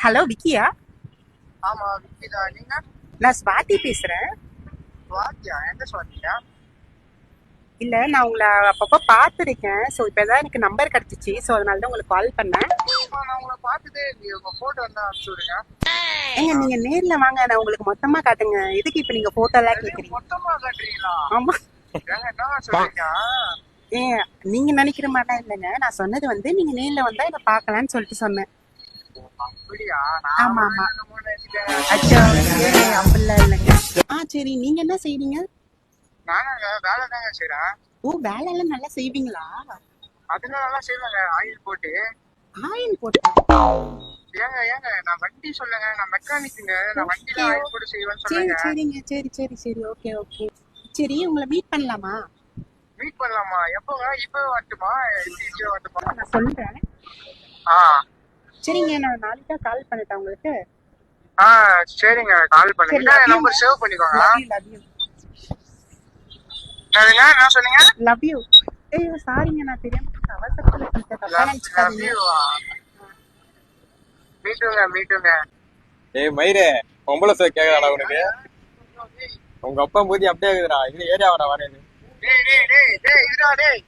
Hello விக்கியா? ஆமா விக்கிதா. நீங்க? நான் ஸ்வாதி பேசுறேன். ஸ்வாதியா? எந்த ஸ்வாதியா? இல்ல, நான் உங்களை அப்பப்போ பார்த்துருக்கேன். ஸோ இப்போதான் எனக்கு நம்பர் கிடைச்சிச்சு. ஸோ அதனால தான் உங்களுக்கு கால் பண்ணேன். நான் உங்களை பார்த்ததே இல்லையே. உங்க போட்டோ இருந்தா அனுப்பிச்சு விடுங்க. ஏங்க நீங்க நேர்ல வாங்க, நான் உங்களுக்கு மொத்தமா காட்டுங்க. எதுக்கு இப்ப நீங்க போட்டோ எல்லாம் கேக்குறீங்க? மொத்தமா காட்டுறீங்களா? ஆமா. ஏங்க என்ன சொல்றீங்க? ஏன் நீங்க நினைக்கிற மாதிரிலாம் இல்லைங்க. நான் சொன்னது வந்து நீங்க நேர்ல வந்தா இதை பார்க்கலான்னு சொல்லிட்டு சொன்னேன். அப்படியா? ஆமா ஆமா. அச்சோ, அப்படிலாம் இல்லைங்க. சரி, நீங்க என்ன செய்றீங்க? நாங்க வேலை தாங்க செய்யறேன். ஓ, வேலை எல்லாம் நல்லா செய்வீங்களா? அதெல்லாம் நல்லா செய்வாங்க, ஆயில் போட்டு. ஆயில் போட்டு? ஏங்க ஏங்க நான் வண்டி சொல்லுங்க, நான் மெக்கானிக்குங்க. நான் வண்டியில ஆயில் போட்டு செய்வேன்னு சரி சொல்லுங்க. சரிங்க, சரி சரி சரி, ஓகே ஓகே. சரி, உங்களை மீட் பண்ணலாமா? மீட் பண்ணலாமா? எப்போங்க? இப்போ வரட்டுமா? இப்போ வரட்டுமா? நான் சொல்றேன். சரிங்க, நான் நாளைக்கா கால் பண்ணட்டேன் உங்களுக்கு. சரிங்க, கால் பண்ணுங்க. நம்பர் சேவ் பண்ணிக்கோங்க. Love you. என்ன சொன்னீங்க? Love you. ஐயோ சாரிங்க, நான் தெரியாம அவசரத்துல பண்ணிட்டேன். தப்பா நினைச்சுக்காதீங்க. மீட்டுங்க. ஏய் மயிரே, பொம்பளை சார் கேக்குறாடா உனக்கு? உங்க அப்பா பூதி அப்படியே இருக்குதுடா. இந்த ஏரியாவா வரேன். டேய்